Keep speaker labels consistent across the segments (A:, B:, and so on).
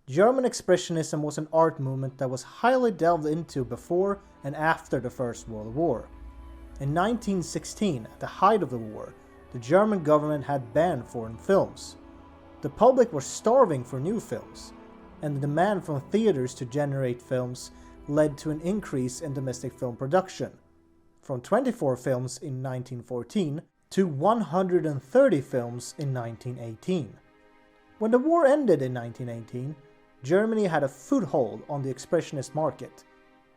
A: German Expressionism was an art movement that was highly delved into before and after the First World War. In 1916, at the height of the war, the German government had banned foreign films. The public were starving for new films, and the demand from theaters to generate films led to an increase in domestic film production, from 24 films in 1914 to 130 films in 1918. When the war ended in 1918, Germany had a foothold on the expressionist market.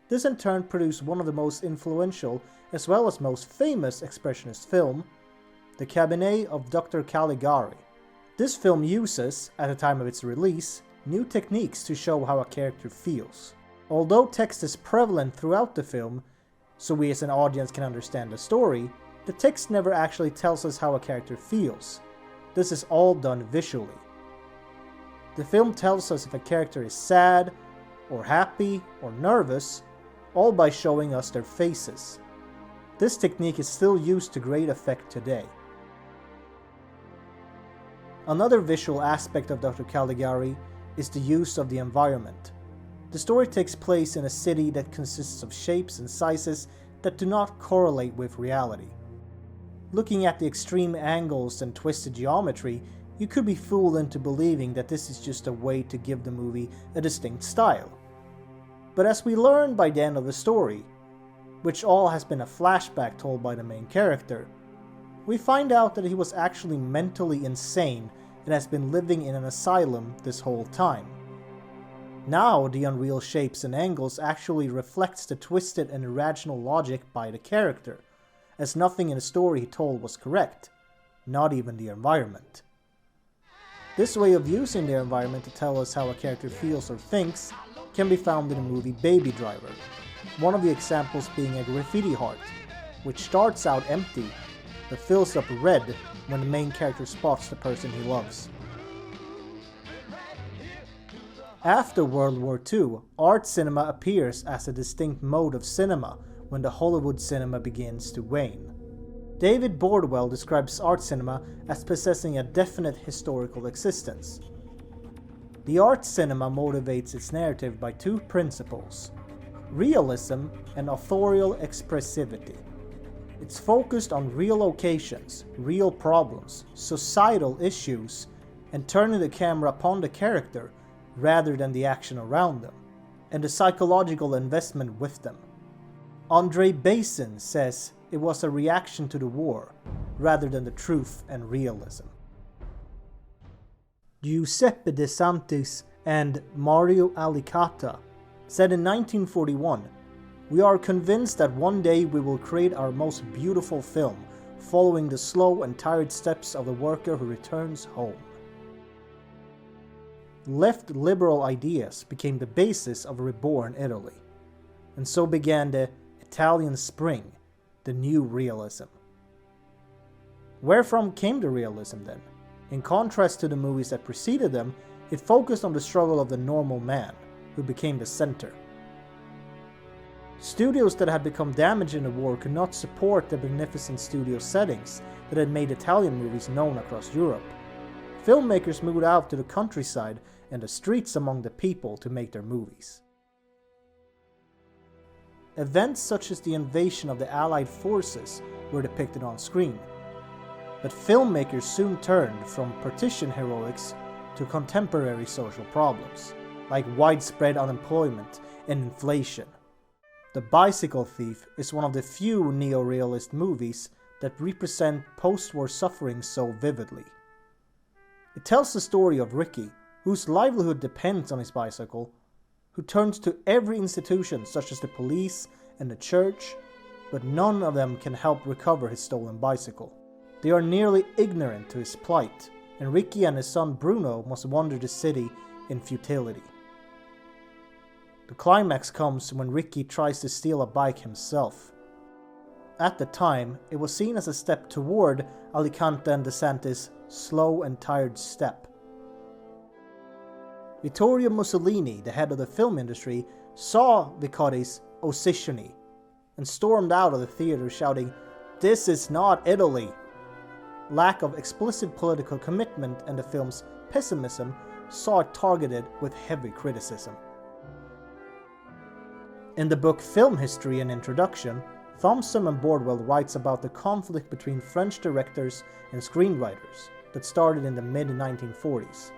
A: This in turn produced one of the most influential as well as most famous expressionist film, The Cabinet of Dr. Caligari. This film uses, at the time of its release, new techniques to show how a character feels. Although text is prevalent throughout the film, so we as an audience can understand the story, the text never actually tells us how a character feels. This is all done visually. The film tells us if a character is sad, or happy, or nervous, all by showing us their faces. This technique is still used to great effect today. Another visual aspect of Dr. Caligari is the use of the environment. The story takes place in a city that consists of shapes and sizes that do not correlate with reality. Looking at the extreme angles and twisted geometry, you could be fooled into believing that this is just a way to give the movie a distinct style. But as we learn by the end of the story, which all has been a flashback told by the main character, we find out that he was actually mentally insane and has been living in an asylum this whole time. Now the unreal shapes and angles actually reflects the twisted and irrational logic by the character, as nothing in the story he told was correct, not even the environment. This way of using the environment to tell us how a character feels or thinks can be found in the movie Baby Driver, one of the examples being a graffiti heart, which starts out empty but fills up red when the main character spots the person he loves. After World War II, art cinema appears as a distinct mode of cinema when the Hollywood cinema begins to wane. David Bordwell describes art cinema as possessing a definite historical existence. The art cinema motivates its narrative by two principles: realism and authorial expressivity. It's focused on real occasions, real problems, societal issues, and turning the camera upon the character rather than the action around them, and the psychological investment with them. Andre Bazin says it was a reaction to the war, rather than the truth and realism. Giuseppe De Santis and Mario Alicata said in 1941, "We are convinced that one day we will create our most beautiful film, following the slow and tired steps of the worker who returns home." Left liberal ideas became the basis of a reborn Italy, and so began the Italian Spring, the new realism. Wherefrom came the realism then? In contrast to the movies that preceded them, it focused on the struggle of the normal man, who became the center. Studios that had become damaged in the war could not support the magnificent studio settings that had made Italian movies known across Europe. Filmmakers moved out to the countryside and the streets among the people to make their movies. Events such as the invasion of the Allied forces were depicted on screen, but filmmakers soon turned from partisan heroics to contemporary social problems, like widespread unemployment and inflation. The Bicycle Thief is one of the few neo-realist movies that represent post-war suffering so vividly. It tells the story of Ricky, whose livelihood depends on his bicycle, who turns to every institution such as the police and the church, but none of them can help recover his stolen bicycle. They are nearly ignorant to his plight, and Ricky and his son Bruno must wander the city in futility. The climax comes when Ricky tries to steal a bike himself. At the time, it was seen as a step toward Alicante and DeSantis' slow and tired step. Vittorio Mussolini, the head of the film industry, saw Vicotti's Ossicioni and stormed out of the theater shouting, "This is not Italy!" Lack of explicit political commitment and the film's pessimism saw it targeted with heavy criticism. In the book Film History and Introduction, Thompson and Bordwell writes about the conflict between French directors and screenwriters that started in the mid-1940s.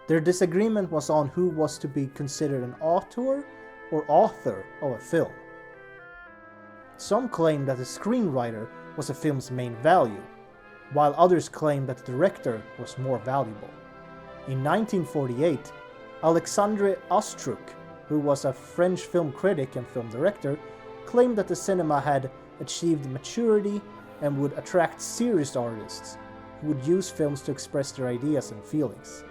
A: Their disagreement was on who was to be considered an auteur or author of a film. Some claimed that the screenwriter was a film's main value, while others claimed that the director was more valuable. In 1948, Alexandre Astruc, who was a French film critic and film director, claimed that the cinema had achieved maturity and would attract serious artists who would use films to express their ideas and feelings.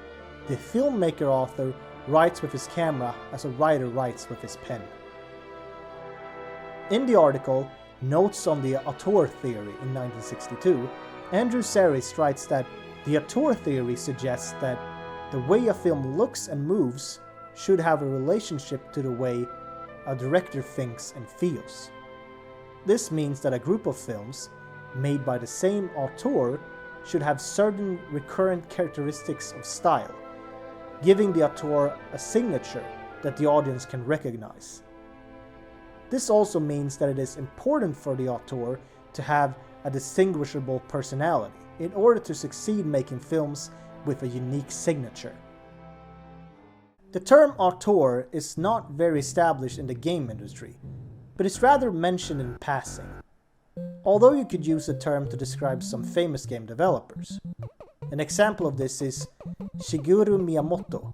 A: The filmmaker-author writes with his camera as a writer writes with his pen. In the article, Notes on the Auteur Theory in 1962, Andrew Saris writes that the auteur theory suggests that the way a film looks and moves should have a relationship to the way a director thinks and feels. This means that a group of films, made by the same auteur, should have certain recurrent characteristics of style, giving the auteur a signature that the audience can recognize. This also means that it is important for the auteur to have a distinguishable personality in order to succeed making films with a unique signature. The term auteur is not very established in the game industry, but is rather mentioned in passing, although you could use the term to describe some famous game developers. An example of this is Shigeru Miyamoto,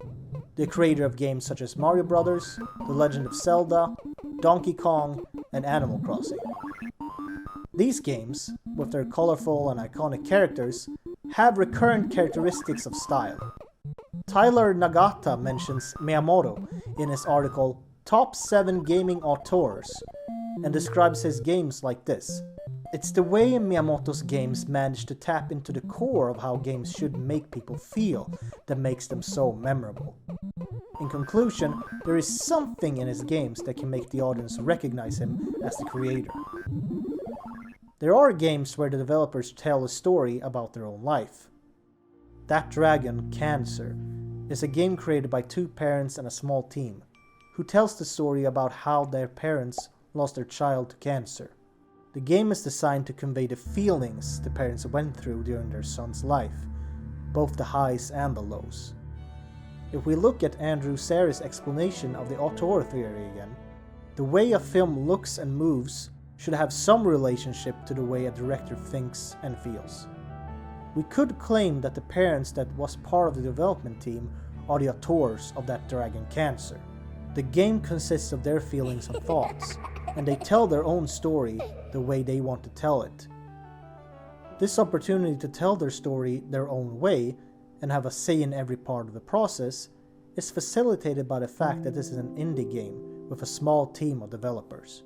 A: the creator of games such as Mario Bros., The Legend of Zelda, Donkey Kong, and Animal Crossing. These games, with their colorful and iconic characters, have recurrent characteristics of style. Tyler Nagata mentions Miyamoto in his article Top 7 Gaming Auteurs and describes his games like this. It's the way Miyamoto's games manage to tap into the core of how games should make people feel that makes them so memorable. In conclusion, there is something in his games that can make the audience recognize him as the creator. There are games where the developers tell a story about their own life. That Dragon, Cancer, is a game created by two parents and a small team, who tells the story about how their parents lost their child to cancer. The game is designed to convey the feelings the parents went through during their son's life, both the highs and the lows. If we look at Andrew Saris' explanation of the auteur theory again, the way a film looks and moves should have some relationship to the way a director thinks and feels. We could claim that the parents that was part of the development team are the auteurs of that Dragon Cancer. The game consists of their feelings and thoughts, and they tell their own story the way they want to tell it. This opportunity to tell their story their own way and have a say in every part of the process is facilitated by the fact that this is an indie game with a small team of developers.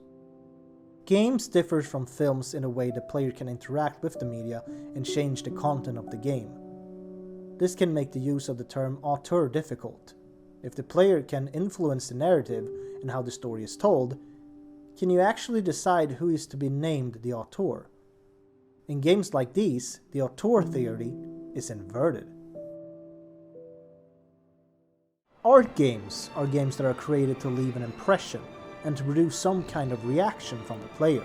A: Games differ from films in a way the player can interact with the media and change the content of the game. This can make the use of the term auteur difficult. If the player can influence the narrative and how the story is told, can you actually decide who is to be named the auteur? In games like these, the auteur theory is inverted. Art games are games that are created to leave an impression and to produce some kind of reaction from the player.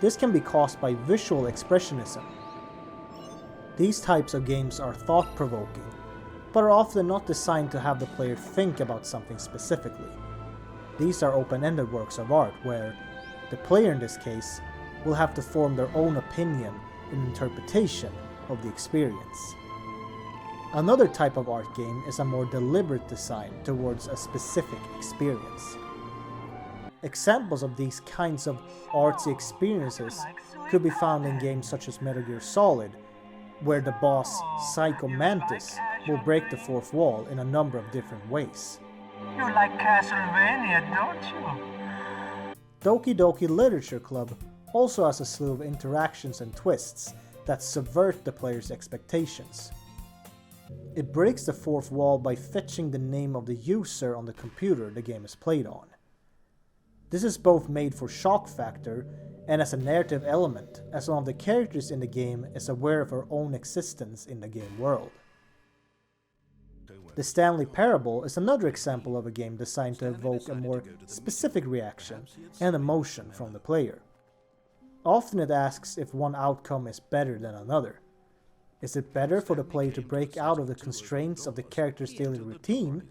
A: This can be caused by visual expressionism. These types of games are thought-provoking, but are often not designed to have the player think about something specifically. These are open-ended works of art where the player in this case will have to form their own opinion and interpretation of the experience. Another type of art game is a more deliberate design towards a specific experience. Examples of these kinds of artsy experiences could be found in games such as Metal Gear Solid, where the boss, Psycho Mantis, will break the fourth wall in a number of different ways.
B: You like Castlevania, don't you?
A: Doki Doki Literature Club also has a slew of interactions and twists that subvert the player's expectations. It breaks the fourth wall by fetching the name of the user on the computer the game is played on. This is both made for shock factor and as a narrative element, as one of the characters in the game is aware of her own existence in the game world. The Stanley Parable is another example of a game designed to evoke a more specific reaction and emotion from the player. Often it asks if one outcome is better than another. Is it better for the player to break out of the constraints of the character's daily routine,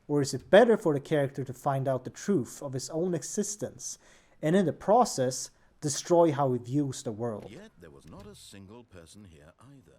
A: or is it better for the character to find out the truth of his own existence, and in the process, destroy how he views the world?
C: Yet there was not a single person here either.